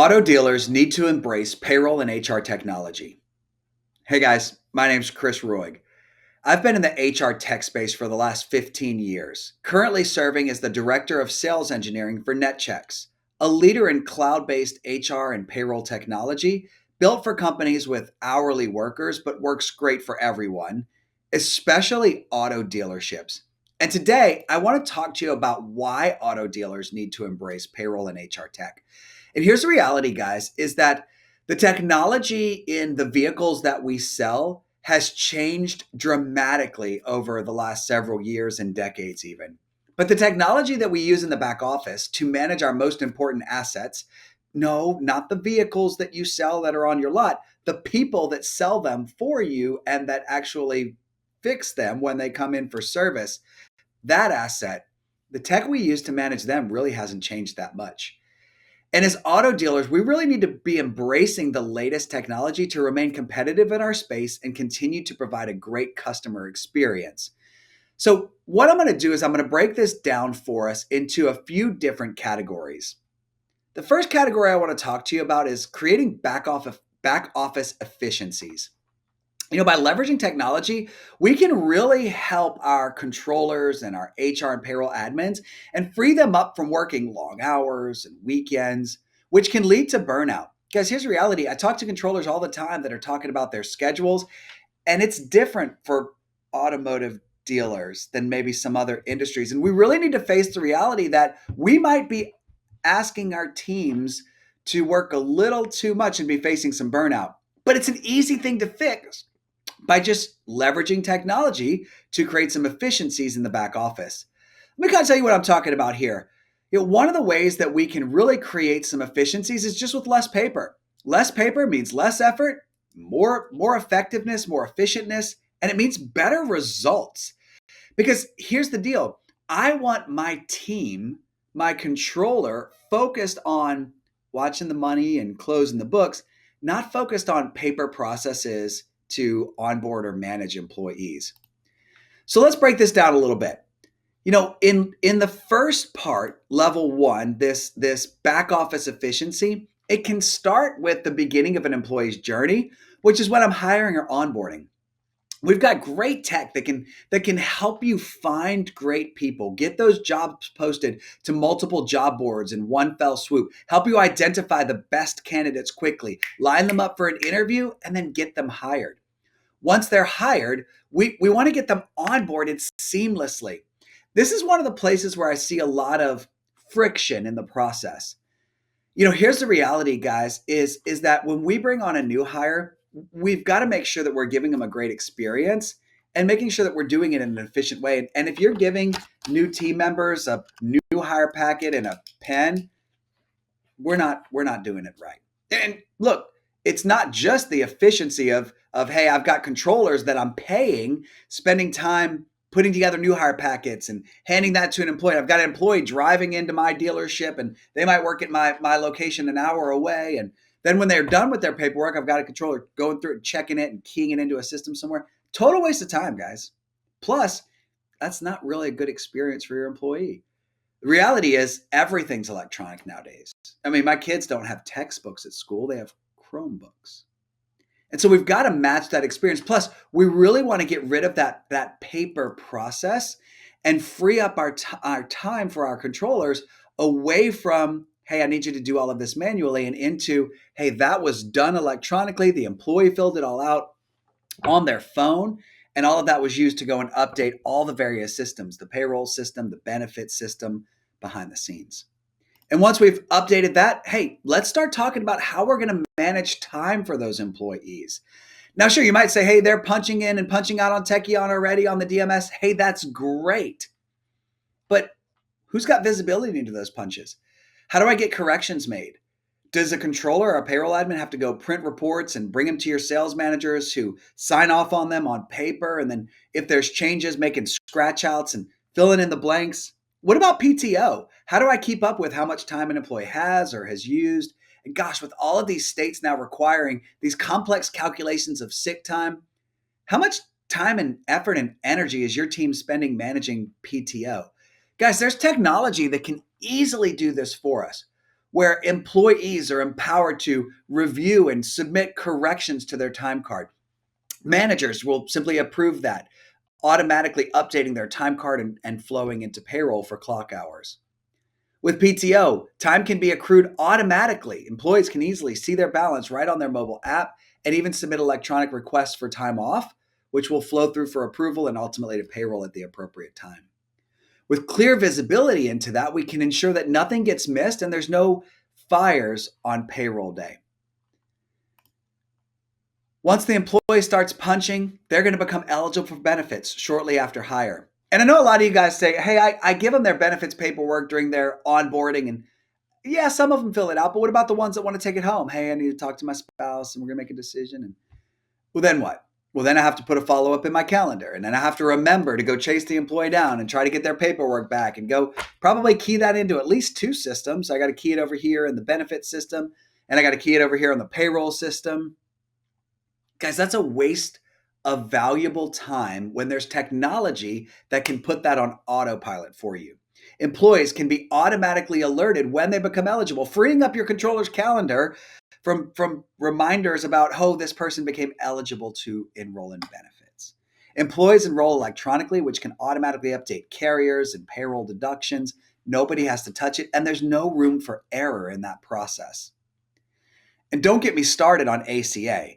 Auto dealers need to embrace payroll and HR technology. Hey guys, my name's Chris Roig. I've been in the HR tech space for the last 15 years, currently serving as the Director of Sales Engineering for Netchex, a leader in cloud-based HR and payroll technology built for companies with hourly workers but works great for everyone, especially auto dealerships. And today, I want to talk to you about why auto dealers need to embrace payroll and HR tech. And here's the reality, guys, is that the technology in the vehicles that we sell has changed dramatically over the last several years and decades, even. But the technology that we use in the back office to manage our most important assets, no, not the vehicles that you sell that are on your lot, the people that sell them for you and that actually fix them when they come in for service, that asset, the tech we use to manage them really hasn't changed that much. And as auto dealers, we really need to be embracing the latest technology to remain competitive in our space and continue to provide a great customer experience. So, what I'm going to do is I'm going to break this down for us into a few different categories. The first category I want to talk to you about is creating back office efficiencies. By leveraging technology, we can really help our controllers and our HR and payroll admins and free them up from working long hours and weekends, which can lead to burnout. Guys, here's the reality. I talk to controllers all the time that are talking about their schedules, and it's different for automotive dealers than maybe some other industries. And we really need to face the reality that we might be asking our teams to work a little too much and be facing some burnout. But it's an easy thing to fix by just leveraging technology to create some efficiencies in the back office. Let me kind of tell you what I'm talking about here. One of the ways that we can really create some efficiencies is just with less paper. Less paper means less effort, more effectiveness, more efficientness, and it means better results. Because here's the deal. I want my team, my controller, focused on watching the money and closing the books, not focused on paper processes to onboard or manage employees. So let's break this down a little bit. In the first part, level one, this back office efficiency, it can start with the beginning of an employee's journey, which is when I'm hiring or onboarding. We've got great tech that can help you find great people, get those jobs posted to multiple job boards in one fell swoop, help you identify the best candidates quickly, line them up for an interview, and then get them hired. Once they're hired, we want to get them onboarded seamlessly. This is one of the places where I see a lot of friction in the process. Here's the reality, guys, is that when we bring on a new hire, we've got to make sure that we're giving them a great experience and making sure that we're doing it in an efficient way. And if you're giving new team members a new hire packet and a pen, we're not doing it right. And look, it's not just the efficiency of hey, I've got controllers that I'm paying, spending time putting together new hire packets and handing that to an employee. I've got an employee driving into my dealership and they might work at my location an hour away. And then when they're done with their paperwork, I've got a controller going through it, checking it and keying it into a system somewhere. Total waste of time, guys. Plus, that's not really a good experience for your employee. The reality is everything's electronic nowadays. I mean, my kids don't have textbooks at school. They have Chromebooks. And so we've got to match that experience. Plus, we really want to get rid of that paper process and free up our time for our controllers away from, hey, I need you to do all of this manually, and into, hey, that was done electronically. The employee filled it all out on their phone, and all of that was used to go and update all the various systems, the payroll system, the benefit system behind the scenes. And once we've updated that, hey, let's start talking about how we're going to manage time for those employees. Now, sure, you might say, hey, they're punching in and punching out on Techion already on the DMS. Hey, that's great. But who's got visibility into those punches? How do I get corrections made? Does a controller or a payroll admin have to go print reports and bring them to your sales managers who sign off on them on paper? And then if there's changes, making scratch outs and filling in the blanks? What about PTO? How do I keep up with how much time an employee has or has used? And gosh, with all of these states now requiring these complex calculations of sick time, how much time and effort and energy is your team spending managing PTO? Guys, there's technology that can easily do this for us. where employees are empowered to review and submit corrections to their time card. Managers will simply approve that, automatically updating their time card and flowing into payroll for clock hours. With PTO, time can be accrued automatically. Employees can easily see their balance right on their mobile app and even submit electronic requests for time off, which will flow through for approval and ultimately to payroll at the appropriate time. With clear visibility into that, we can ensure that nothing gets missed and there's no fires on payroll day. Once the employee starts punching, they're going to become eligible for benefits shortly after hire. And I know a lot of you guys say, hey, I give them their benefits paperwork during their onboarding. And yeah, some of them fill it out. But what about the ones that want to take it home? Hey, I need to talk to my spouse and we're going to make a decision. And well, then what? Well, then I have to put a follow-up in my calendar. And then I have to remember to go chase the employee down and try to get their paperwork back and go probably key that into at least two systems. I got to key it over here in the benefit system. And I got to key it over here on the payroll system. Guys, that's a waste of valuable time when there's technology that can put that on autopilot for you. Employees can be automatically alerted when they become eligible, freeing up your controller's calendar from reminders about, oh, this person became eligible to enroll in benefits. Employees enroll electronically, which can automatically update carriers and payroll deductions. Nobody has to touch it, and there's no room for error in that process. And don't get me started on ACA.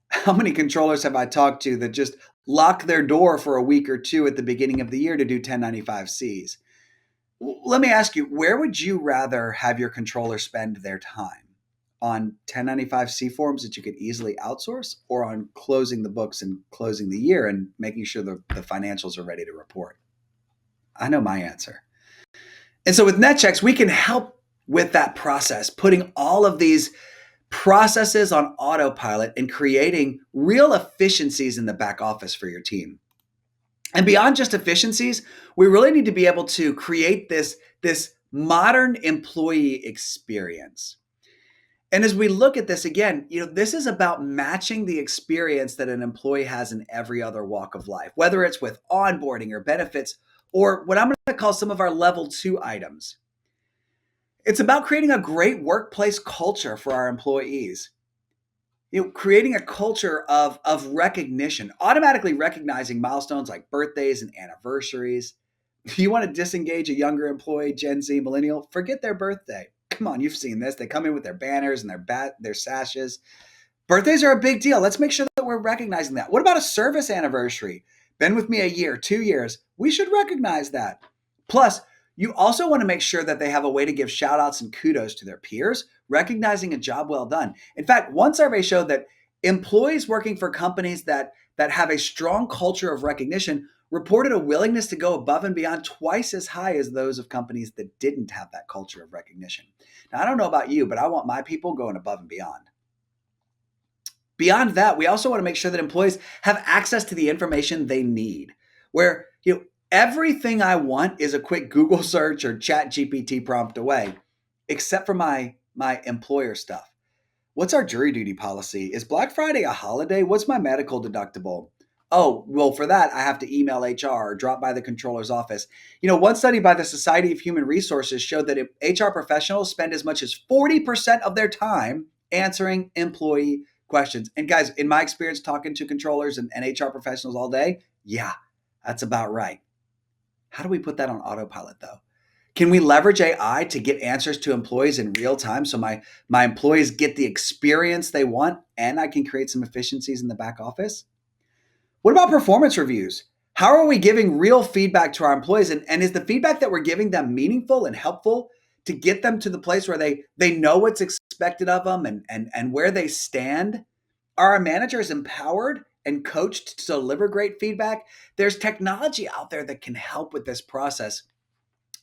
How many controllers have I talked to that just lock their door for a week or two at the beginning of the year to do 1095Cs? Let me ask you, where would you rather have your controller spend their time? On 1095C forms that you could easily outsource, or on closing the books and closing the year and making sure the financials are ready to report? I know my answer. And so with Netchex, we can help with that process, putting all of these processes on autopilot and creating real efficiencies in the back office for your team. And beyond just efficiencies, we really need to be able to create this modern employee experience. And as we look at this again, this is about matching the experience that an employee has in every other walk of life, whether it's with onboarding or benefits, or what I'm going to call some of our level 2 items. It's about creating a great workplace culture for our employees. Creating a culture of recognition, automatically recognizing milestones like birthdays and anniversaries. If you want to disengage a younger employee, Gen Z, millennial, forget their birthday. Come on, you've seen this. They come in with their banners and their sashes. Birthdays are a big deal. Let's make sure that we're recognizing that. What about a service anniversary? Been with me a year, 2 years. We should recognize that. Plus, you also want to make sure that they have a way to give shout outs and kudos to their peers, recognizing a job well done. In fact, one survey showed that employees working for companies that have a strong culture of recognition reported a willingness to go above and beyond twice as high as those of companies that didn't have that culture of recognition. Now, I don't know about you, but I want my people going above and beyond. Beyond that, we also want to make sure that employees have access to the information they need, where everything I want is a quick Google search or Chat GPT prompt away, except for my employer stuff. What's our jury duty policy? Is Black Friday a holiday? What's my medical deductible? Oh, well, for that, I have to email HR or drop by the controller's office. One study by the Society of Human Resources showed that HR professionals spend as much as 40% of their time answering employee questions. And guys, in my experience talking to controllers and HR professionals all day, yeah, that's about right. How do we put that on autopilot though? Can we leverage AI to get answers to employees in real time so my employees get the experience they want and I can create some efficiencies in the back office? What about performance reviews? How are we giving real feedback to our employees? And is the feedback that we're giving them meaningful and helpful to get them to the place where they know what's expected of them and where they stand? Are our managers empowered and coached to deliver great feedback? There's technology out there that can help with this process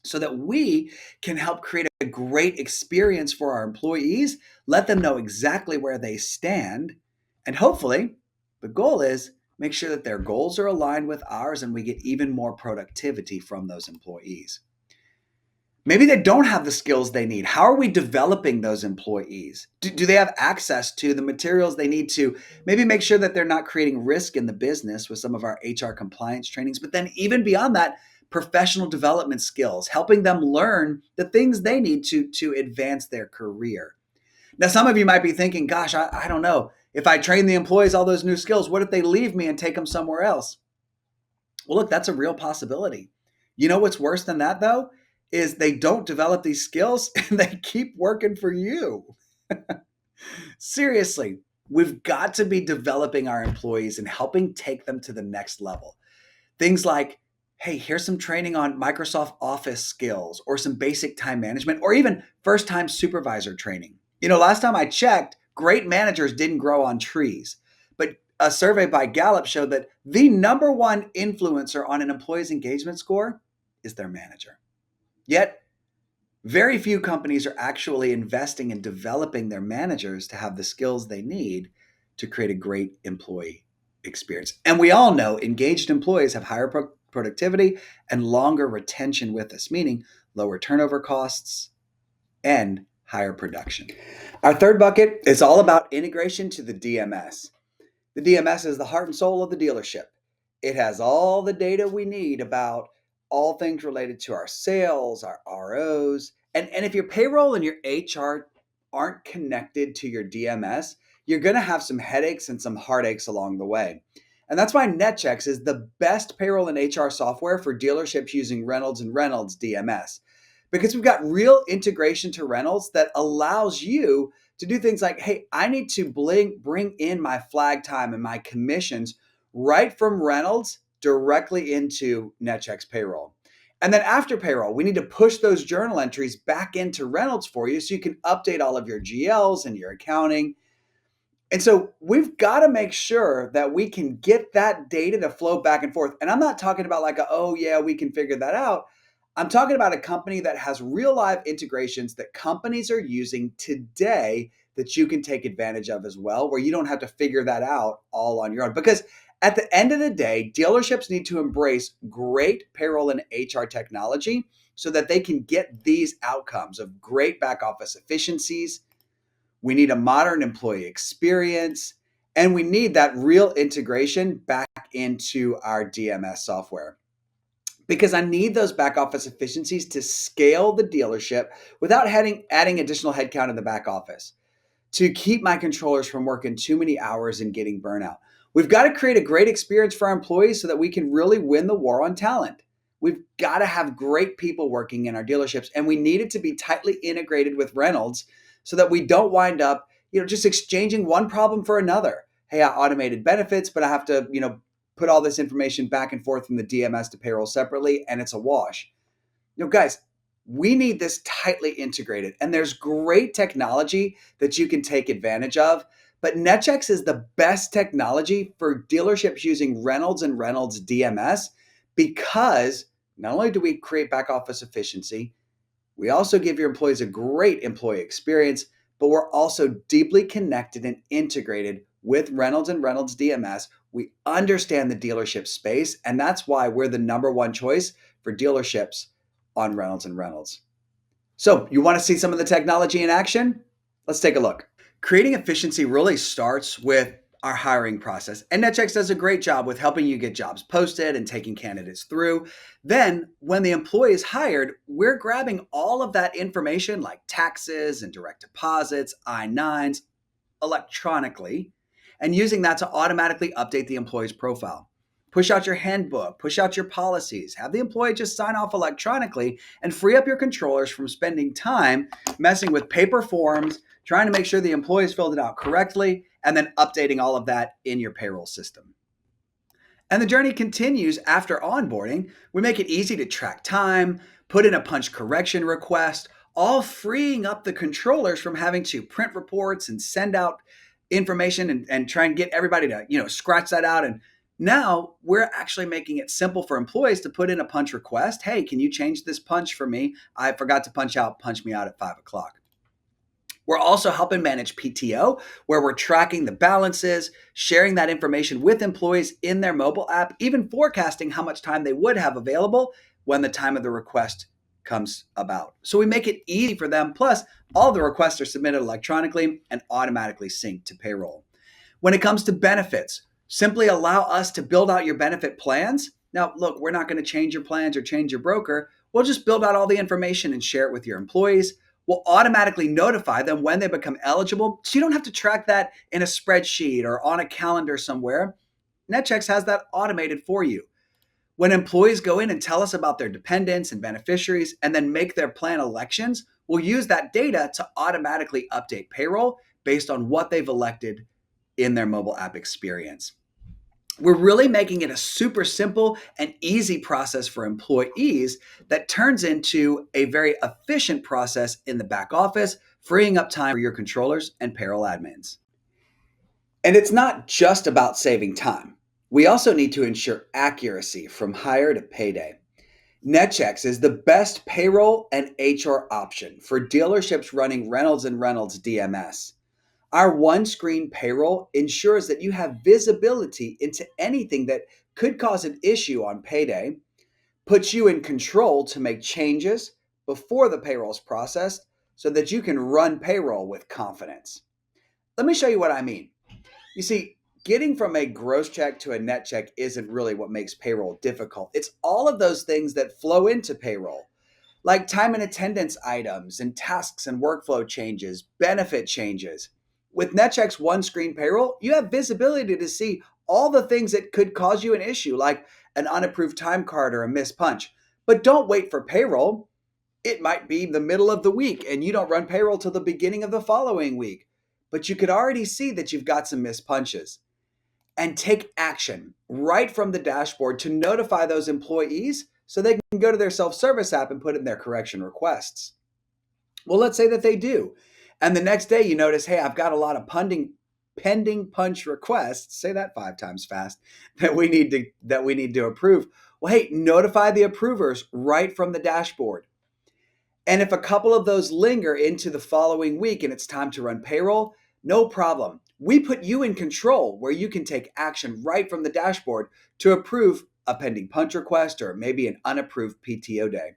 so that we can help create a great experience for our employees, let them know exactly where they stand, and hopefully the goal is make sure that their goals are aligned with ours and we get even more productivity from those employees. Maybe they don't have the skills they need. How are we developing those employees? Do they have access to the materials they need to maybe make sure that they're not creating risk in the business with some of our HR compliance trainings? But then even beyond that, professional development skills, helping them learn the things they need to advance their career. Now, some of you might be thinking, gosh, I don't know. If I train the employees all those new skills, what if they leave me and take them somewhere else? Well, look, that's a real possibility. You know what's worse than that, though, is they don't develop these skills and they keep working for you. Seriously, we've got to be developing our employees and helping take them to the next level. Things like, hey, here's some training on Microsoft Office skills or some basic time management or even first time supervisor training. Last time I checked, great managers didn't grow on trees. But a survey by Gallup showed that the number one influencer on an employee's engagement score is their manager. Yet, very few companies are actually investing in developing their managers to have the skills they need to create a great employee experience. And we all know engaged employees have higher productivity and longer retention with us, meaning lower turnover costs and higher production. Our third bucket is all about integration to the DMS. The DMS is the heart and soul of the dealership. It has all the data we need about all things related to our sales, our ROs. And if your payroll and your HR aren't connected to your DMS, you're going to have some headaches and some heartaches along the way. And that's why Netchex is the best payroll and HR software for dealerships using Reynolds and Reynolds DMS. Because we've got real integration to Reynolds that allows you to do things like, hey, I need to bring in my flag time and my commissions right from Reynolds directly into Netchex Payroll. And then after payroll, we need to push those journal entries back into Reynolds for you so you can update all of your GLs and your accounting. And so we've got to make sure that we can get that data to flow back and forth. And I'm not talking about like, oh yeah, we can figure that out. I'm talking about a company that has real live integrations that companies are using today that you can take advantage of as well, where you don't have to figure that out all on your own. Because at the end of the day, dealerships need to embrace great payroll and HR technology so that they can get these outcomes of great back office efficiencies. We need a modern employee experience, and we need that real integration back into our DMS software. Because I need those back office efficiencies to scale the dealership without adding additional headcount in the back office, to keep my controllers from working too many hours and getting burnout. We've got to create a great experience for our employees so that we can really win the war on talent. We've got to have great people working in our dealerships, and we need it to be tightly integrated with Reynolds so that we don't wind up, just exchanging one problem for another. Hey, I automated benefits, but I have to, put all this information back and forth from the DMS to payroll separately, and it's a wash. Guys, we need this tightly integrated, and there's great technology that you can take advantage of, but Netchex is the best technology for dealerships using Reynolds and Reynolds DMS because not only do we create back office efficiency, we also give your employees a great employee experience, but we're also deeply connected and integrated with Reynolds and Reynolds DMS. We understand the dealership space, and that's why we're the number one choice for dealerships on Reynolds and Reynolds. So you want to see some of the technology in action? Let's take a look. Creating efficiency really starts with our hiring process. And Netchex does a great job with helping you get jobs posted and taking candidates through. Then when the employee is hired, we're grabbing all of that information like taxes and direct deposits, I-9s electronically, and using that to automatically update the employee's profile. Push out your handbook, push out your policies, have the employee just sign off electronically and free up your controllers from spending time messing with paper forms, trying to make sure the employees filled it out correctly, and then updating all of that in your payroll system. And the journey continues after onboarding. We make it easy to track time, put in a punch correction request, all freeing up the controllers from having to print reports and send out information and try and get everybody to, scratch that out. And now we're actually making it simple for employees to put in a punch request. Hey, can you change this punch for me? I forgot to punch me out at 5:00. We're also helping manage PTO, where we're tracking the balances, sharing that information with employees in their mobile app, even forecasting how much time they would have available when the time of the request comes about. So we make it easy for them. Plus, all the requests are submitted electronically and automatically synced to payroll. When it comes to benefits, simply allow us to build out your benefit plans Now, look, we're not going to change your plans or change your broker. We'll just build out all the information and share it with your employees. We'll automatically notify them when they become eligible, so you don't have to track that in a spreadsheet or on a calendar somewhere. Netchex has that automated for you. When employees go in and tell us about their dependents and beneficiaries and then make their plan elections, we'll use that data to automatically update payroll based on what they've elected in their mobile app experience. We're really making it a super simple and easy process for employees that turns into a very efficient process in the back office, freeing up time for your controllers and payroll admins. And it's not just about saving time. We also need to ensure accuracy from hire to payday. Netchex is the best payroll and HR option for dealerships running Reynolds and Reynolds DMS. Our one screen payroll ensures that you have visibility into anything that could cause an issue on payday, puts you in control to make changes before the payroll is processed so that you can run payroll with confidence. Let me show you what I mean. You see, getting from a gross check to a net check isn't really what makes payroll difficult. It's all of those things that flow into payroll, like time and attendance items and tasks and workflow changes, benefit changes. With Netchex one screen payroll, you have visibility to see all the things that could cause you an issue, like an unapproved time card or a missed punch. But don't wait for payroll. It might be the middle of the week and you don't run payroll till the beginning of the following week. But you could already see that you've got some missed punches. And take action right from the dashboard to notify those employees so they can go to their self-service app and put in their correction requests. Well, let's say that they do. And the next day you notice, hey, I've got a lot of pending punch requests, say that 5 times fast, that we need to approve. Well, hey, notify the approvers right from the dashboard. And if a couple of those linger into the following week and it's time to run payroll, no problem. We put you in control where you can take action right from the dashboard to approve a pending punch request or maybe an unapproved PTO day.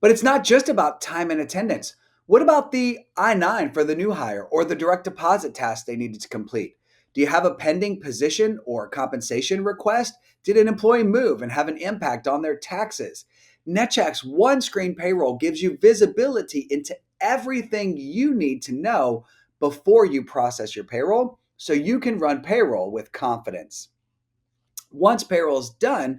But it's not just about time and attendance. What about the I-9 for the new hire or the direct deposit task they needed to complete? Do you have a pending position or compensation request? Did an employee move and have an impact on their taxes? Netchex one screen payroll gives you visibility into everything you need to know before you process your payroll so you can run payroll with confidence. Once payroll is done,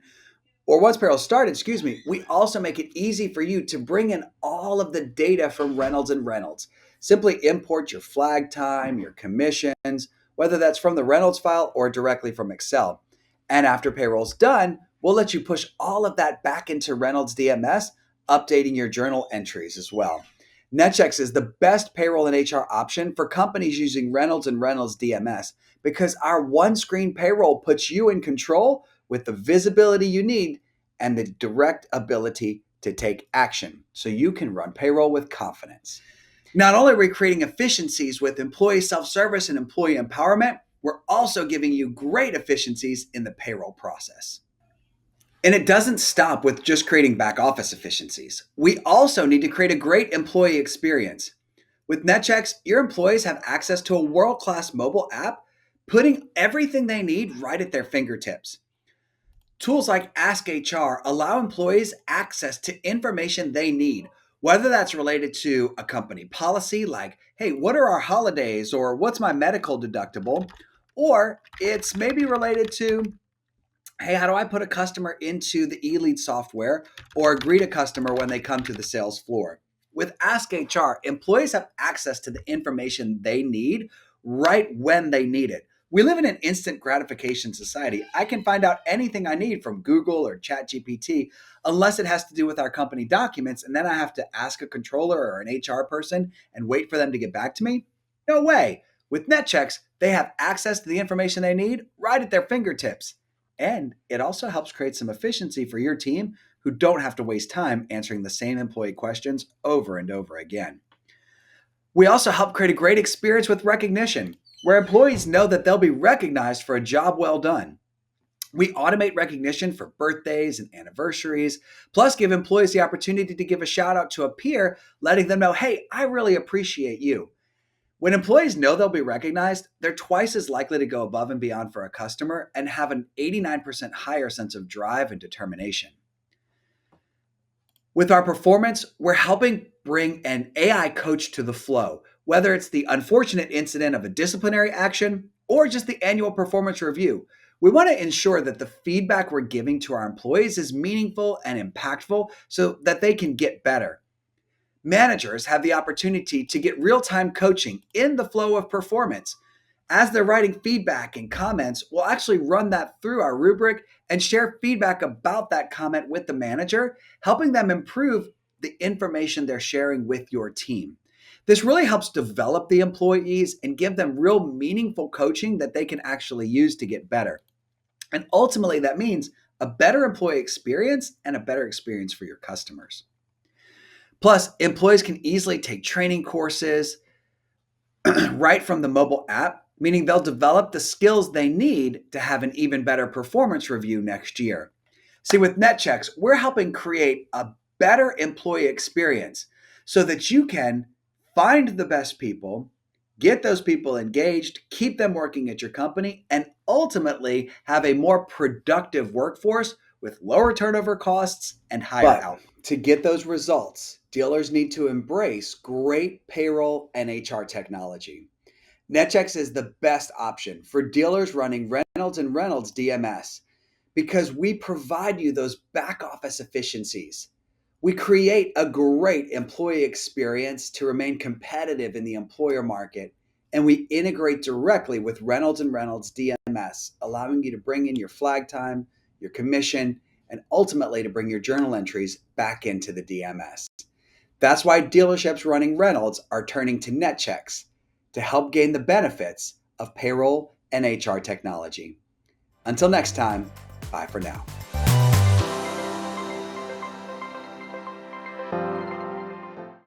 or once payroll started, we also make it easy for you to bring in all of the data from Reynolds and Reynolds. Simply import your flag time, your commissions, whether that's from the Reynolds file or directly from Excel. And after payroll's done, we'll let you push all of that back into Reynolds DMS, updating your journal entries as well. Netchex is the best payroll and HR option for companies using Reynolds and Reynolds DMS because our one screen payroll puts you in control with the visibility you need and the direct ability to take action so you can run payroll with confidence. Not only are we creating efficiencies with employee self-service and employee empowerment, we're also giving you great efficiencies in the payroll process. And it doesn't stop with just creating back office efficiencies. We also need to create a great employee experience. With Netchex, your employees have access to a world-class mobile app, putting everything they need right at their fingertips. Tools like Ask HR allow employees access to information they need, whether that's related to a company policy like, hey, what are our holidays or what's my medical deductible? Or it's maybe related to, hey, how do I put a customer into the eLead software or greet a customer when they come to the sales floor? With Ask HR, employees have access to the information they need right when they need it. We live in an instant gratification society. I can find out anything I need from Google or ChatGPT unless it has to do with our company documents, and then I have to ask a controller or an HR person and wait for them to get back to me? No way. With Netchex, they have access to the information they need right at their fingertips. And it also helps create some efficiency for your team who don't have to waste time answering the same employee questions over and over again. We also help create a great experience with recognition, where employees know that they'll be recognized for a job well done. We automate recognition for birthdays and anniversaries, plus give employees the opportunity to give a shout out to a peer, letting them know, hey, I really appreciate you. When employees know they'll be recognized, they're twice as likely to go above and beyond for a customer and have an 89% higher sense of drive and determination. With our performance, we're helping bring an AI coach to the flow, whether it's the unfortunate incident of a disciplinary action or just the annual performance review. We want to ensure that the feedback we're giving to our employees is meaningful and impactful so that they can get better. Managers have the opportunity to get real time coaching in the flow of performance. As they're writing feedback and comments, we'll actually run that through our rubric and share feedback about that comment with the manager, helping them improve the information they're sharing with your team. This really helps develop the employees and give them real meaningful coaching that they can actually use to get better. And ultimately, that means a better employee experience and a better experience for your customers. Plus, employees can easily take training courses right from the mobile app, meaning they'll develop the skills they need to have an even better performance review next year. See, with Netchex, we're helping create a better employee experience so that you can find the best people, get those people engaged, keep them working at your company, and ultimately have a more productive workforce with lower turnover costs and higher output. To get those results, dealers need to embrace great payroll and HR technology. Netchex is the best option for dealers running Reynolds and Reynolds DMS because we provide you those back office efficiencies. We create a great employee experience to remain competitive in the employer market, and we integrate directly with Reynolds and Reynolds DMS, allowing you to bring in your flag time, your commission, and ultimately to bring your journal entries back into the DMS. That's why dealerships running Reynolds are turning to Netchex to help gain the benefits of payroll and HR technology. Until next time, bye for now.